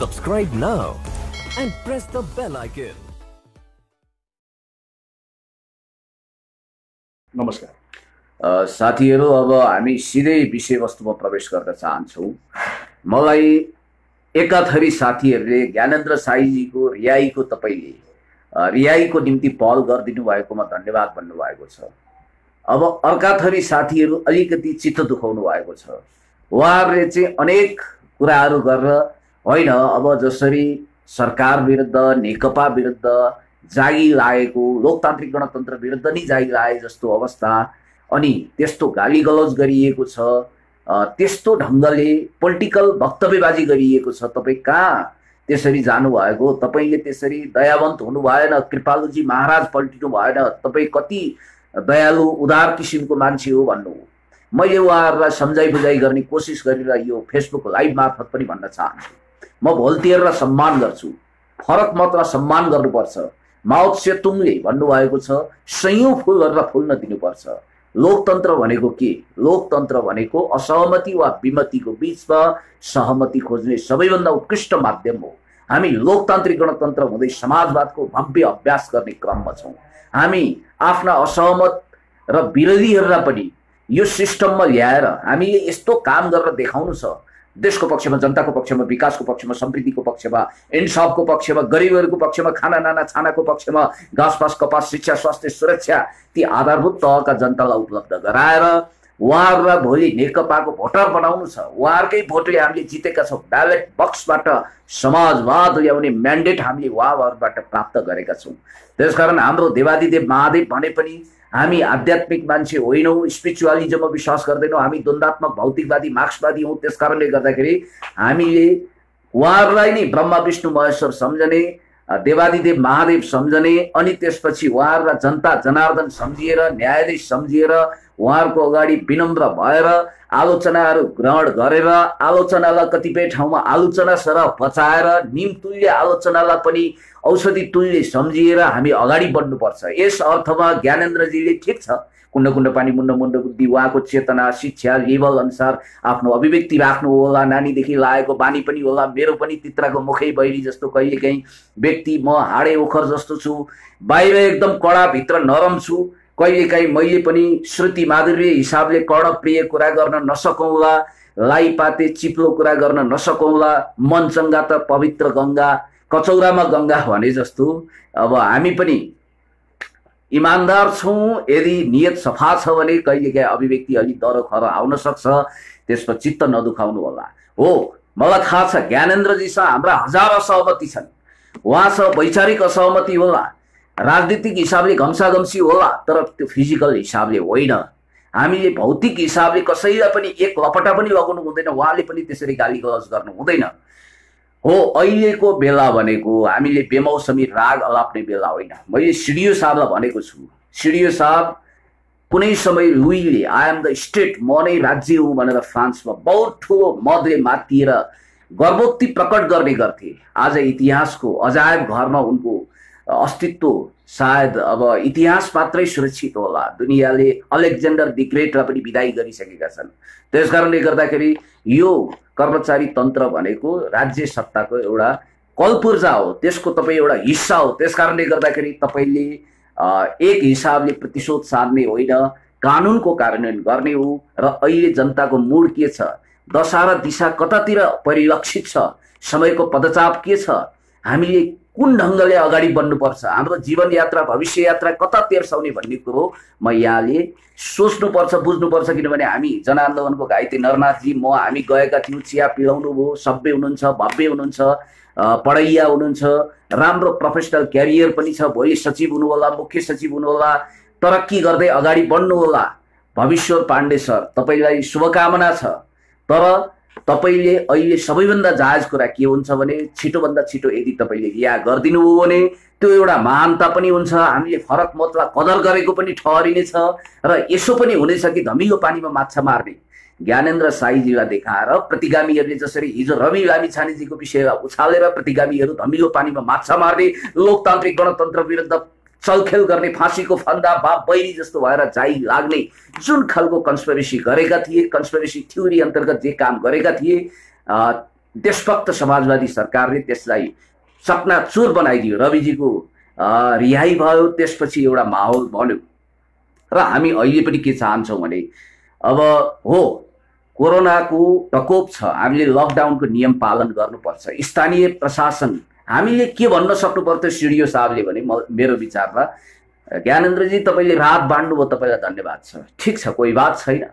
Subscribe now and press the bell icon. नमस्कार साथीहरु, अब हामी सिधै विषयवस्तुमा प्रवेश गर्न चाहन्छौं। मलाई एकाथरी साथीहरुले ज्ञानेन्द्र साईजीको रिहाईको तपाईले रिहाईको निम्ति पहल गरिदिनु भएकोमा धन्यवाद भन्नुभएको छ। अब अर्काथरी साथीहरु अलिकति चित्त दुखाउनु भएको छ। उहाँहरुले चाहिँ अनेक कुराहरु गरेर होइन, अब जसरी सरकार विरुद्ध, नेकपा विरुद्ध जागी लागेको, लोकतान्त्रिक गणतन्त्र विरुद्ध नै जागी लागे जस्तो अवस्था, अनि त्यस्तो गालीगलौज गरिएको छ, त्यस्तो ढंगले पोलिटिकल वक्तव्यबाजी गरिएको छ। तपाई कहाँ त्यसरी जानु भएको? तपाईले त्यसरी दयावन्त हुनु भएन, कृपालुजी महाराज पल्टिनु भएन। तपाई कति दयालु उदार किसिमको मान्छे हो भन्नु मैले उहाँहरुलाई सम्झाइ बुझाइ गर्ने कोसिस गरेर यो फेसबुक लाइभ मार्फत पनि भन्न चाहन्छु। म भोल्टियरलाई सम्मान गर्छु, फरक मतलाई सम्मान गर्नुपर्छ। माओ त्से-तुङले भन्नुभएको छ, सयौं फूल गरेर फुल्न दिनुपर्छ। लोकतन्त्र भनेको के? लोकतन्त्र भनेको असहमति वा विमतिको बीचमा सहमति खोज्ने सबैभन्दा उत्कृष्ट माध्यम हो। हामी लोकतान्त्रिक गणतन्त्र हुँदै समाजवादको भव्य अभ्यास गर्ने क्रममा छौं। हामी आफ्ना असहमत र विरोधीहरुलाई पनि यो सिस्टममा ल्याएर हामीले यस्तो काम गरेर देखाउनु छ, देशको पक्षमा, जनताको पक्षमा, विकासको पक्षमा, समृद्धिको पक्षमा, इन्साफको पक्षमा, गरिबहरूको पक्षमा, खाना नाना छानाको पक्षमा, घाँसपास कपास शिक्षा स्वास्थ्य सुरक्षा ती आधारभूत तहका जनतालाई उपलब्ध गराएर उहाँहरुलाई भोलि नेकपाको भोटर बनाउनु छ। उहाँहरुकै भोटले हामीले जितेका छौं। ब्यालेट बक्सबाट समाजवाद ल्याउने म्यान्डेट हामीले उहाँहरुबाट प्राप्त गरेका छौं। त्यसकारण हाम्रो देवादिदेव महादेव भने पनि हामी आध्यात्मिक मान्छे होइनौं, स्पिरिचुअलिजममा विश्वास गर्दैनौं, हामी द्वन्द्वात्मक भौतिकवादी मार्क्सवादी हौं। त्यसकारणले गर्दाखेरि हामीले उहाँहरुलाई नै ब्रह्मा विष्णु महेश्वर सम्झने, देवादिदेव महादेव सम्झने, अनि त्यसपछि उहाँहरुलाई जनता जनार्दन सम्झिएर, न्यायाधीश सम्झिएर उहाँहरुको अगाडि विनम्र भएर आलोचनाहरु ग्रहण गरेर, आलोचनालाई कतिपय ठाउँमा आलोचना सरह बचाएर निम तुल्य आलोचनालाई पनि औषधि तुल्य सम्झिएर हामी अगाडि बढ्नुपर्छ। यस अर्थमा ज्ञानेन्द्रजीले ठिक छ, कुण्ड कुण्ड पानी मुण्ड मुण्ड बुद्धि, उहाँको चेतना शिक्षा लेभल अनुसार आफ्नो अभिव्यक्ति राख्नु होला। नानीदेखि लागेको बानी पनि होला। मेरो पनि तित्राको मुखै बैरी जस्तो कहिलेकाहीँ व्यक्ति, म हाडे ओखर जस्तो छु, बाहिर एकदम कडा भित्र नरम छु। कहिलेकाहीँ मैले पनि श्रुति माधुर्य हिसाबले कर्णप्रिय कुरा गर्न नसकौँला, लाइपाते चिप्लो कुरा गर्न नसकौँला। मन चङ्गा त पवित्र गङ्गा, कचौरामा गङ्गा भने जस्तो अब हामी पनि इमानदार छौं। यदि नियत सफा छ भने कहिलेकाहीँ अभिव्यक्ति अलि डरो खर आउन सक्छ, त्यसमा चित्त नदुखाउनु होला। हो, मलाई थाहा छ ज्ञानेन्द्रजीसँग हाम्रा हजार असहमति छन्, उहाँसँग वैचारिक असहमति होला, राजनीतिक हिसाबले घम्साघम्सी होला, तर त्यो फिजिकल हिसाबले होइन। हामीले भौतिक हिसाबले कसैलाई पनि एक लपटा पनि लगाउनु हुँदैन, उहाँले पनि त्यसरी गालीगलौज गर्नु हुँदैन। हो, अहिलेको बेला भनेको हामीले बेमौसमी राग अलाप्ने बेला होइन। मैले सिडिओ साहबलाई भनेको छु, सिडिओ साहब कुनै समय लुईले आई एम द स्टेट, म नै राज्य हुँ भनेर फ्रान्समा बहुत ठुलो मदले मातिएर गर्वोक्ति प्रकट गर्ने गर्थे। आज इतिहासको अजायब घरमा उनको अस्तित्व सायद अब इतिहास मात्रै सुरक्षित होला। दुनियाँले अलेक्जेन्डर द ग्रेटलाई पनि विदाई गरिसकेका छन्। त्यसकारणले गर्दाखेरि यो कर्मचारी तन्त्र भनेको राज्य सत्ताको एउटा कलपुर्जा हो, त्यसको तपाई एउटा हिस्सा हो। त्यसकारणले गर्दाखेरि तपाईले एक हिसाबले प्रतिशोध सार्ने होइन, कानुनको कार्यान्वयन गर्ने हो। र अहिले जनताको मूड के छ, दशा र दिशा कतातिर परिलक्षित छ, समयको पदचाप के छ, हामीले कुन ढंगले अगाडि बढ्नुपर्छ, हाम्रो जीवन यात्रा भविष्य यात्रा कता तेर्साउने भन्ने कुरो म यहाँले सोच्नुपर्छ, बुझ्नुपर्छ। किनभने हामी जनआन्दोलनको घाइते नरनाथजी, म हामी गएका थियौँ, चिया पिलाउनु भयो, सभ्य हुनुहुन्छ, भव्य हुनुहुन्छ, पढैया हुनुहुन्छ, राम्रो प्रोफेसनल क्यारियर पनि छ, भोलि सचिव हुनु होला, मुख्य सचिव हुनु होला, तरक्की गर्दै अगाडि बढ्नु होला। भविश्वर पाण्डे सर, तपाईलाई शुभकामना छ। तर तपाईले अहिले सबैभन्दा जायज कुरा के हुन्छ भने छिटोभन्दा छिटो यदि तपाईले रिहा गरिदिनु हो भने त्यो एउटा महानता पनि हुन्छ। हामीले फरक मतलाई कदर गरेको पनि ठहरिनेछ र यसो पनि हुनेछ कि धमिलो पानीमा माछा मार्ने ज्ञानेन्द्र साईजीलाई देखाएर प्रतिगामीहरूले जसरी हिजो रवि लामिछानेजीको विषयलाई उछालेर प्रतिगामीहरू धमिलो पानीमा माछा मार्ने, लोकतान्त्रिक गणतन्त्र विरुद्ध चलखेल गर्ने, फाँसीको फन्दा बाप बैरी जस्तो भएर जाइ लाग्ने जुन खालको कन्स्पिरेसी गरेका थिए, कन्स्पिरेसी थ्योरी अन्तर्गत जे काम गरेका थिए, देशभक्त समाजवादी सरकारले त्यसलाई चकनाचुर बनाइदियो। रविजीको रिहाई भयो, त्यसपछि एउटा माहौल बन्यो। र हामी अहिले पनि के चाहन्छौँ भने अब हो कोरोनाको प्रकोप छ, हामीले लकडाउनको नियम पालन गर्नुपर्छ। स्थानीय प्रशासन हामीले के भन्न सक्नु पर्थ्यो सिडिओ साहबले भने मेरो विचारमा, ज्ञानेन्द्रजी तपाईँले राहत बाँड्नुभयो, तपाईँलाई धन्यवाद छ, ठिक छ, कोही बात छैन।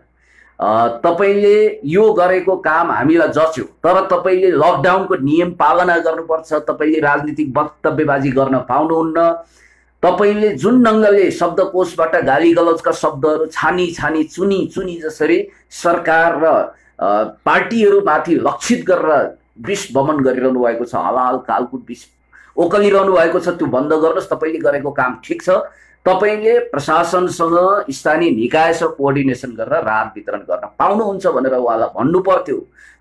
तपाईँले यो गरेको काम हामीलाई जच्यो, तर तपाईँले लकडाउनको नियम पालना गर्नुपर्छ। तपाईँले राजनीतिक वक्तव्यबाजी गर्न पाउनुहुन्न। तपाईँले जुन ढङ्गले शब्दकोशबाट गाली गलौजका शब्दहरू छानी छानी चुनी चुनी जसरी सरकार र पार्टीहरूमाथि लक्षित गरेर विष बमन गरिरहनु भएको छ, हलाल कालकुट विष ओकलिरहनु भएको छ, त्यो बन्द गर्नुहोस्। तपाईँले गरेको काम ठिक छ। तपाईँले प्रशासनसँग स्थानीय निकायसँग कोअर्डिनेसन गरेर राहत वितरण गर्न पाउनुहुन्छ भनेर उहाँलाई भन्नु पर्थ्यो,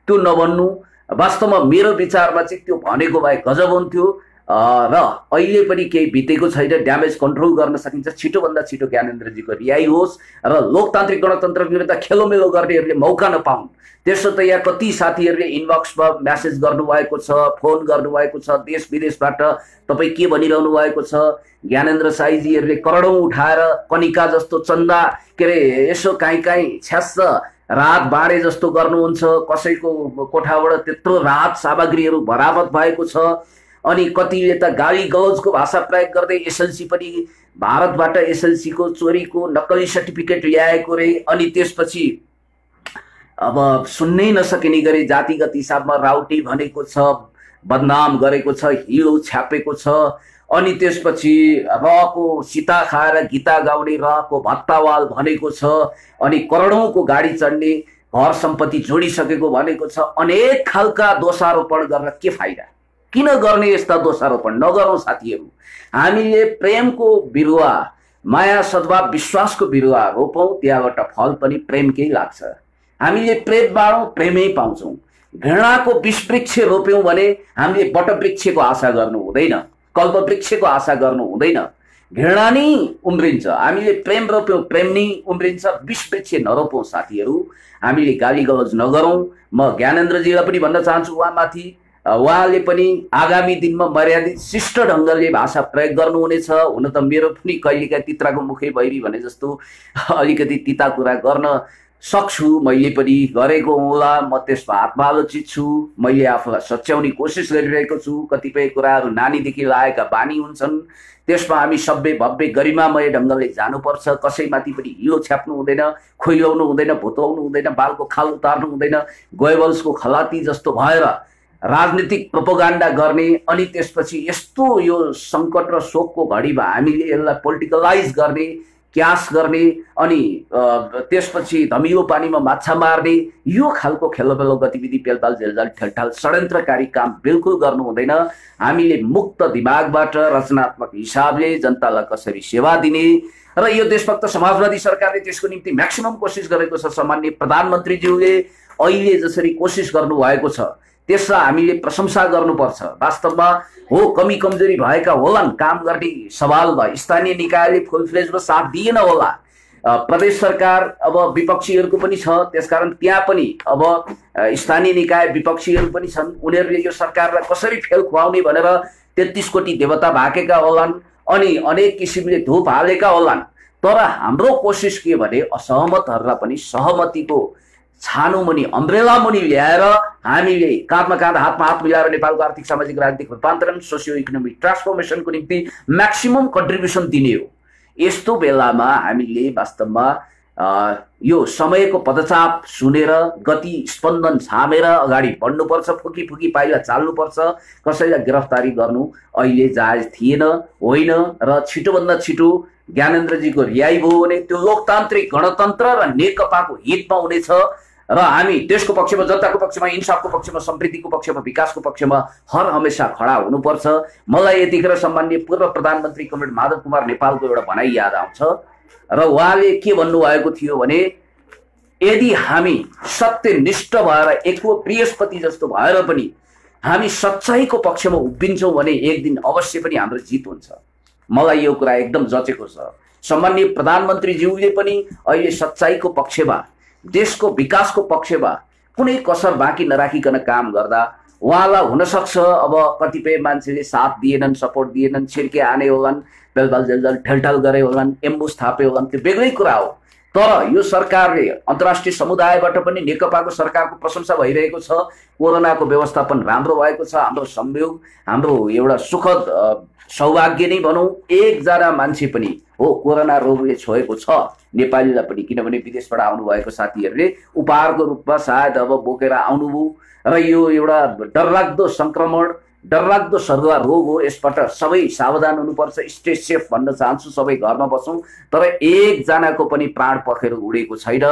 त्यो नभन्नु। वास्तवमा मेरो विचारमा चाहिँ त्यो भनेको भए गजब हुन्थ्यो। र अहिले पनि केही बितेको छैन, ड्यामेज कन्ट्रोल गर्न सकिन्छ। छिटोभन्दा छिटो ज्ञानेन्द्रजीको रिहाई होस् र लोकतान्त्रिक गणतन्त्र विरुद्ध खेलोमेलो गर्नेहरूले मौका नपाउन्। त्यसो त यहाँ कति साथीहरूले इनबक्समा म्यासेज गर्नुभएको छ, फोन गर्नुभएको छ, देश विदेशबाट तपाईँ के भनिरहनु भएको छ। ज्ञानेन्द्र साईजीहरूले करोडौँ उठाएर कनिका जस्तो चन्दा के अरे यसो काहीँ काहीँ छ्यास राहत बाँडे जस्तो गर्नुहुन्छ। कसैको कोठाबाट त्यत्रो राहत सामग्रीहरू बरामद भएको छ। अनि कतिले त गाली गलौजको भाषा प्रयोग गर्दै एसएलसी पनि भारतबाट एसएलसीको चोरीको नक्कली सर्टिफिकेट ल्याएको रे। अनि त्यसपछि अब सुन्नै नसकिने गरी जातिगत हिसाबमा राउटी भनेको छ, बदनाम गरेको छ, हिलो छ्यापेको छ। अनि त्यसपछि रको सीता खाएर गीता गाउने रको भत्तावाल भनेको छ। अनि करोडौँको गाडी चढ्ने, घर सम्पत्ति जोडिसकेको भनेको छ। अनेक खालका दोषारोपण गरेर के फाइदा? किन गर्ने यस्ता दोषारोपण? नगरौँ साथीहरू। हामीले प्रेमको बिरुवा, माया सद्भाव विश्वासको बिरुवा रोपौँ, त्यहाँबाट फल पनि प्रेमकै लाग्छ। हामीले प्रेम बाँडौँ, प्रेमै पाउँछौँ। घृणाको विषवृक्ष रोप्यौँ भने हामीले वटवृक्षको आशा गर्नु हुँदैन, कल्पवृक्षको आशा गर्नु हुँदैन। घृणा नै उम्रिन्छ। हामीले प्रेम रोप्यौँ, प्रेम नै उम्रिन्छ। विषवृक्ष नरोपौँ साथीहरू। हामीले गाली गलौज नगरौँ। म ज्ञानेन्द्रजीलाई पनि भन्न चाहन्छु, उहाँमाथि उहाँले पनि आगामी दिनमा मर्यादित शिष्ट ढङ्गले भाषा प्रयोग गर्नुहुनेछ। हुन त मेरो पनि कहिलेकाहीँ तित्राको मुखै भैरी भने जस्तो अलिकति तिता कुरा गर्न सक्छु, मैले पनि गरेको होला। म त्यसमा आत्मालोचित छु। मैले आफूलाई सच्याउने कोसिस गरिरहेको छु। कतिपय कुराहरू नानीदेखि लागेका बानी हुन्छन्, त्यसमा हामी सभ्य भव्य गरिमामय ढङ्गले जानुपर्छ। कसैमाथि पनि हिलो छ्याप्नु हुँदैन, खोइलाउनु हुँदैन, भुत्लाउनु हुँदैन, बालको खाल उतार्नु हुँदैन, गोयबल्सको खलाती जस्तो भएर राजनीतिक प्रोपोगन्डा गर्ने। अनि त्यसपछि यस्तो यो सङ्कट र शोकको घडीमा हामीले यसलाई पोलिटिकलाइज गर्ने, क्यास गर्ने, अनि त्यसपछि धमिलो पानीमा माछा मार्ने, यो खालको खेलोमेलो गतिविधि, पेलपाल झेलझाल ठेलठाल षड्यन्त्रकारी काम बिल्कुल गर्नु हुँदैन। हामीले मुक्त दिमागबाट रचनात्मक हिसाबले जनतालाई कसरी सेवा दिने, र यो देशभक्त समाजवादी सरकारले त्यसको निम्ति म्याक्सिमम कोसिस गरेको छ। सामान्य प्रधानमन्त्रीज्यूले अहिले जसरी कोसिस गर्नुभएको छ त्यसलाई हामीले प्रशंसा गर्नुपर्छ। वास्तवमा हो कमी कमजोरी भएका होलान्, काम गर्ने सवालमा स्थानीय निकायले फुल फ्लेजमा साथ दिएन होला। प्रदेश सरकार अब विपक्षीहरूको पनि छ, त्यसकारण त्यहाँ पनि अब स्थानीय निकाय विपक्षीहरू पनि छन्। उनीहरूले यो सरकारलाई कसरी फेल खुवाउने भनेर 33 कोटी देवता भाकेका होलान्, अनि अनेक किसिमले धुप हालेका होलान्। तर हाम्रो कोसिस के भने असहमतहरूलाई पनि सहमतिको छानो मुनि, अम्ब्रेला मुनि ल्याएर हामीले काँधमा काँध हातमा हात मिलाएर नेपालको आर्थिक सामाजिक राजनीतिक रूपान्तरण, सोसियो इकोनोमिक ट्रान्सफर्मेसनको निम्ति म्याक्सिमम कन्ट्रिब्युसन दिने हो। यस्तो बेलामा हामीले वास्तवमा यो समयको पदचाप सुनेर गति स्पन्दन छामेर अगाडि बढ्नुपर्छ। फुकी फुकी पाइला चाल्नुपर्छ। कसैलाई गिरफ्तारी गर्नु अहिले जायज थिएन, होइन। र छिटोभन्दा छिटो ज्ञानेन्द्रजीको रिहाई भयो भने त्यो लोकतान्त्रिक गणतन्त्र र नेकपाको हितमा हुनेछ। र हामी देशको पक्षमा, जनताको पक्षमा, इन्साफको पक्षमा, समृद्धिको पक्षमा, विकासको पक्षमा हर हमेसा खडा हुनुपर्छ। मलाई यतिखेर सम्माननीय पूर्व प्रधानमन्त्री कमरेड माधव कुमार नेपालको एउटा भनाइ याद आउँछ, र उहाँले के भन्नुभएको थियो भने यदि हामी सत्यनिष्ठ भएर एकको बृहस्पति जस्तो भएर पनि हामी सच्चाइको पक्षमा उभिन्छौँ भने एक दिन अवश्य पनि हाम्रो जित हुन्छ। मलाई यो कुरा एकदम जचेको छ। सम्माननीय प्रधानमन्त्रीज्यूले पनि अहिले सच्चाइको पक्षमा, देशको विकासको पक्षमा कुनै कसर बाँकी नराखिकन काम गर्दा उहाँलाई हुनसक्छ अब कतिपय मान्छेले साथ दिएनन्, सपोर्ट दिएनन्, छिर्के आने होलान्, बेलबल जेलजल ठेलठाल गरे होलान्, एम्बुस थापे होलान्, त्यो बेग्लै कुरा हो। तर यो सरकारले अन्तर्राष्ट्रिय समुदायबाट पनि नेकपाको सरकारको प्रशंसा भइरहेको छ। कोरोनाको व्यवस्थापन राम्रो भएको छ। हाम्रो संयोग, हाम्रो एउटा सुखद सौभाग्य नै भनौँ, एकजना मान्छे पनि हो कोरोना रोगले छोएको छ नेपालीलाई पनि, किनभने विदेशबाट आउनुभएको साथीहरूले उपहारको रूपमा सायद अब बोकेर आउनुभयो र यो एउटा डरलाग्दो संक्रमण, डरलाग्दो सरुवा रोग हो। यसबाट सबै सावधान हुनुपर्छ। स्टे सेफ भन्न चाहन्छु, सबै घरमा बसौँ। तर एकजनाको पनि प्राण पखेर उडेको छैन।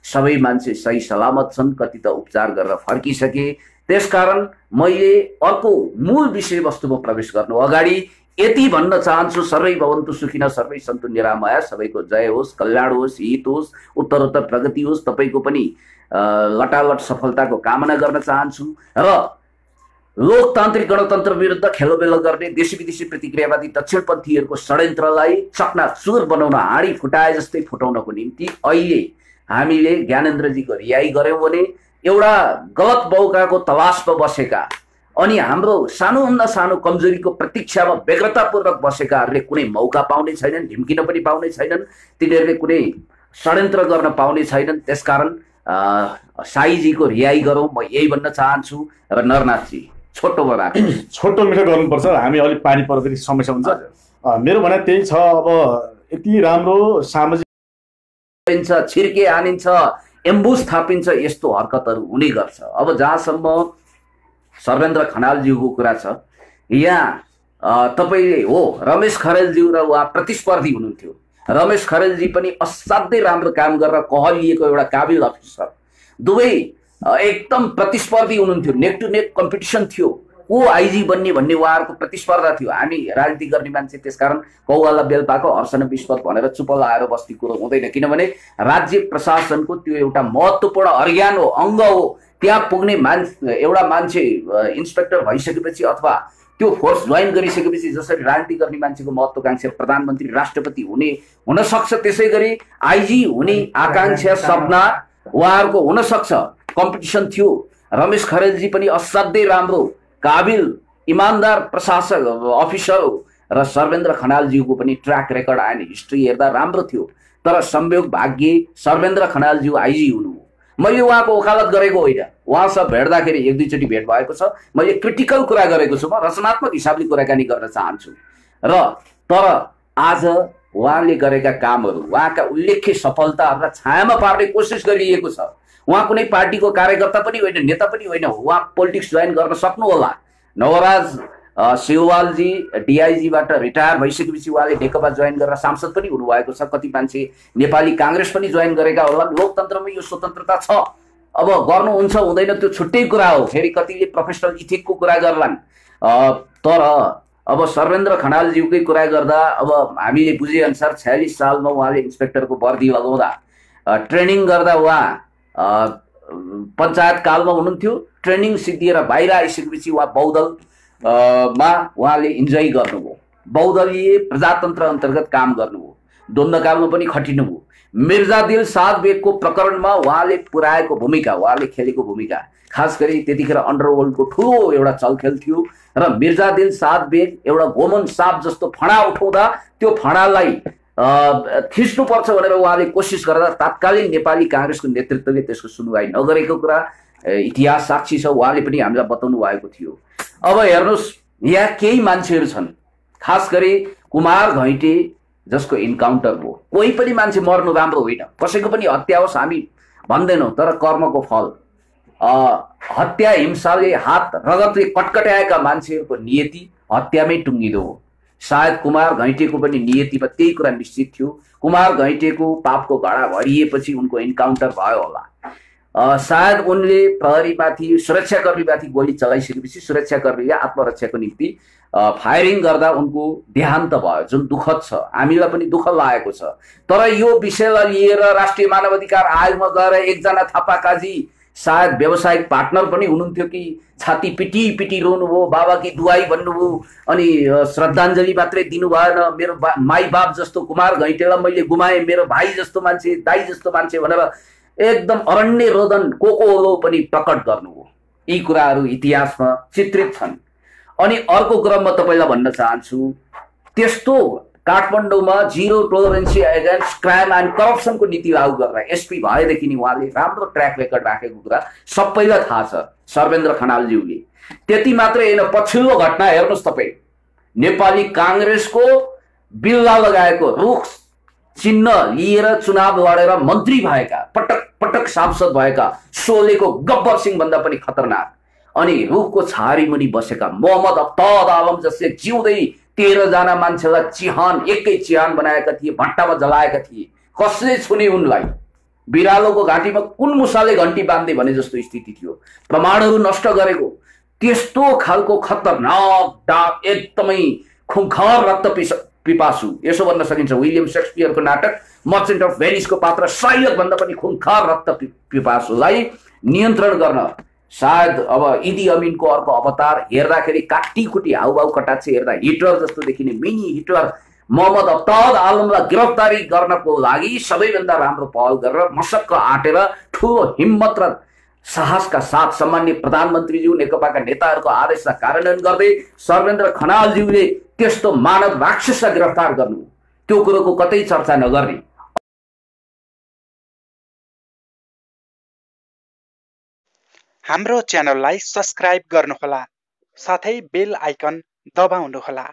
सबै मान्छे सही सलामत छन्, कति त उपचार गरेर फर्किसके। त्यसकारण मैले अर्को मूल विषयवस्तुमा प्रवेश गर्नु अगाडि यति भन्न चाहन्छु, सर्वै भवन्तु सुखिनः, सर्वै सन्तु निरामया, सबैको जय होस्, कल्याण होस्, हित होस्, उत्तरोत्तर प्रगति होस्। तपाईँको पनि लटालट सफलताको कामना गर्न चाहन्छु र लोकतान्त्रिक गणतन्त्र विरुद्ध खेलोबेलो गर्ने देशी विदेशी प्रतिक्रियावादी दक्षिणपन्थीहरूको षड्यन्त्रलाई चकनाचुर बनाउन, हाँडी फुटाए जस्तै फुटाउनको निम्ति अहिले हामीले ज्ञानेन्द्रजीको रिहाई गर्यौँ भने एउटा गलत मौकाको तलासमा बसेका अनि हाम्रो सानोभन्दा सानो कमजोरीको प्रतीक्षामा व्यग्रतापूर्वक बसेकाहरूले कुनै मौका पाउने छैनन्, ढिम्किन पनि पाउने छैनन्, तिनीहरूले कुनै षड्यन्त्र गर्न पाउने छैनन्। त्यसकारण साईजीको रिहाई गरौँ, म यही भन्न चाहन्छु। र नरनाथजी छोटोमा राख्नु, छोटो मिठो गर्नुपर्छ। हामी अलिक पानी पर्दाखेरि समस्या हुन्छ। मेरो भनाइ त्यही छ। अब यति राम्रो सामाजिक छिर्के हानिन्छ, एम्बुस थापिन्छ, यस्तो हरकतहरू हुने गर्छ। अब जहाँसम्म सर्वेन्द्र खनालज्यूको कुरा छ, यहाँ तपाईँले हो रमेश खरेलज्यू र उहाँ प्रतिस्पर्धी हुनुहुन्थ्यो। रमेश खरेलजी पनि असाध्यै राम्रो काम गरेर कहलिएको एउटा काबिल अफिसर, दुवै एकदम प्रतिस्पर्धी हुनुहुन्थ्यो। नेक टु नेक कम्पिटिसन थियो। को आइजी बन्ने भन्ने उहाँहरूको प्रतिस्पर्धा थियो। हामी राजनीति गर्ने मान्छे, त्यसकारण कौवाला बेलपाको हर्षण विस्पत भनेर चुप लाएर बस्ने कुरो हुँदैन, किनभने राज्य प्रशासनको त्यो एउटा महत्त्वपूर्ण अर्ग्यान हो, अङ्ग हो। त्यहाँ पुग्ने एउटा मान्छे इन्सपेक्टर भइसकेपछि अथवा त्यो फोर्स जोइन गरिसकेपछि जसरी राजनीति गर्ने मान्छेको महत्त्वाकांक्षा प्रधानमन्त्री राष्ट्रपति हुन सक्छ, त्यसै गरी आइजी हुने आकांक्षा सपना उहाँहरूको हुन सक्छ। कम्पिटिसन थियो। रमेश खरेलजी पनि असाध्यै राम्रो काबिल इमानदार प्रशासक अफिसर हो र सर्वेन्द्र खनालज्यूको पनि ट्र्याक रेकर्ड आएन, हिस्ट्री हेर्दा राम्रो थियो। तर संयोग भाग्य सर्वेन्द्र खनालज्यू आइजी हुनु। मैले उहाँको वकालत गरेको होइन, उहाँसँग भेट्दाखेरि एक दुईचोटि भेट भएको छ। मैले क्रिटिकल कुरा गरेको छु, म रचनात्मक हिसाबले कुराकानी गर्न चाहन्छु। र तर आज उहाँले गरेका कामहरू, उहाँका उल्लेख्य सफलताहरूलाई छायामा पार्ने कोसिस गरिएको छ। उहाँ कुनै पार्टीको कार्यकर्ता पनि होइन, नेता पनि होइन, उहाँ पोलिटिक्स जोइन गर्न सक्नु होला। नवराज सिलवालजी डिआइजीबाट रिटायर भइसकेपछि उहाँले नेकपा जोइन गरेर सांसद पनि हुनुभएको छ। कति मान्छे नेपाली काङ्ग्रेस पनि जोइन गरेका होला। लोकतन्त्रमा यो स्वतन्त्रता छ। अब गर्नुहुन्छ हुँदैन त्यो छुट्टै कुरा हो। फेरि कतिले प्रोफेसनल इथिकको कुरा गर्लान्। तर अब सर्वेन्द्र खनालज्यूकै कुरा गर्दा अब हामीले बुझेअनुसार 46 सालमा उहाँले इन्सपेक्टरको वर्दी लगाउँदा ट्रेनिङ गर्दा उहाँ पञ्चायत कालमा हुनुहुन्थ्यो। ट्रेनिङ सिद्धिएर बाहिर आइसकेपछि उहाँ बहुदलमा उहाँले इन्जोय गर्नुभयो। बहुदलीय प्रजातन्त्र अन्तर्गत काम गर्नुभयो। द्वन्द्वकालमा पनि खटिनुभयो। मिर्जादिल साद बेगको प्रकरणमा उहाँले पुर्याएको भूमिका, उहाँले खेलेको भूमिका, खास गरी त्यतिखेर अन्डरवर्ल्डको ठुलो एउटा चलखेल थियो र मिर्जादिल साद बेग एउटा गोमन साप जस्तो फणा उठाउँदा त्यो फणालाई थिच्नुपर्छ भनेर उहाँले कोसिस गर्दा तात्कालीन नेपाली काङ्ग्रेसको नेतृत्वले त्यसको सुनवाई नगरेको कुरा इतिहास साक्षी छ। उहाँले पनि हामीलाई बताउनु भएको थियो। अब हेर्नुहोस्, यहाँ केही मान्छेहरू छन्, खास गरी कुमार घैँटे जसको इन्काउन्टर भयो। कोही पनि मान्छे मर्नु राम्रो होइन, कसैको पनि हत्या होस् हामी भन्दैनौँ, तर कर्मको फल। हत्या हिंसाले हात रगतले कटकटाएका मान्छेहरूको नियति हत्यामै टुङ्गिदो हो। सायद कुमार घैँटेको पनि नियतिमा त्यही कुरा निश्चित थियो। कुमार घैँटेको पापको घडा भरिएपछि उनको इन्काउन्टर भयो होला। सायद उनले प्रहरीमाथि, सुरक्षाकर्मीमाथि गोली चलाइसकेपछि सुरक्षाकर्मीले आत्मरक्षाको निम्ति फायरिङ गर्दा उनको देहान्त भयो, जुन दुःखद छ। हामीलाई पनि दुःख लागेको छ। तर यो विषयलाई लिएर राष्ट्रिय मानवाधिकार आयोगमा गएर एकजना थापाकाजी सायद व्यावसायिक पार्टनर पनि हुनुहुन्थ्यो कि छाती पिटी पिटी रोनुभयो, बाबा की दुवाई भन्नुभयो, अनि श्रद्धाञ्जली मात्रै दिनु भएन। मेरो माई बाप जस्तो कुमार घैँटेलाई मैले गुमाएँ, मेरो भाइ जस्तो मान्छे, दाइ जस्तो मान्छे भनेर एकदम अरण्य रोदन कोको पनि प्रकट गर्नुभयो। यी कुराहरू इतिहासमा चित्रित छन्। अनि अर्को कुरा म तपाईँलाई भन्न चाहन्छु, त्यस्तो काठमाडौँमा जिरो टोलरेन्सी एगेन्स्ट क्राइम एन्ड करप्सनको नीति लागू गरेर एसपी भएदेखि नि उहाँले राम्रो ट्र्याक रेकर्ड राखेको कुरा सबैलाई थाहा छ, सर्वेन्द्र खनालज्यूले। त्यति मात्रै होइन, पछिल्लो घटना हेर्नुहोस् तपाईँ, नेपाली काङ्ग्रेसको बिल्ला लगाएको रुख चिन्ह लिएर चुनाव लडेर मन्त्री भएका, पटक पटक सांसद भएका सोलेको गब्बर सिंह भन्दा पनि खतरनाक, अनि रुखको छारी मुनि बसेका मोहम्मद अफ्ताब आलम जसले जिउँदै 13 जना मान्छेलाई एकै चिहान बनाएका थिए, भट्टामा जलाएका थिए। कसले छुने उनलाई? बिरालोको घाँटीमा कुन मुसाले घन्टी बाँध्दै भने जस्तो स्थिति थियो, प्रमाणहरू नष्ट गरेको। त्यस्तो खालको खतरनाक एकदमै खुङ्खार रक्त पिपासु, यसो भन्न सकिन्छ विलियम शेक्सपियरको नाटक मर्चेन्ट अफ भेनिसको पात्र साइलक भन्दा पनि खुङ्खार रक्त पिपासुलाई नियन्त्रण गर्न सायद अब इदी अमिनको अर्को अवतार हेर्दाखेरि काटीकुटी हाउभाउ कटाक्ष हेर्दा हिटलर जस्तो देखिने मिनी हिटलर मोहम्मद अफ्ताब आलमलाई गिरफ्तारी गर्नको लागि सबैभन्दा राम्रो पहल गरेर मसक्क आटेर ठुलो हिम्मत र साहसका साथ सम्मान्य प्रधानमन्त्रीज्यू नेकपाका नेताहरूको आदेशलाई कार्यान्वयन गर्दै सर्वेन्द्र खनालज्यूले त्यस्तो मानव राक्षसलाई गिरफ्तार गर्नु, त्यो कुरोको कतै चर्चा नगर्ने। हाम्रो च्यानललाई सब्स्क्राइब गर्नुहोला, साथै बेल आइकन दबाउनुहोला।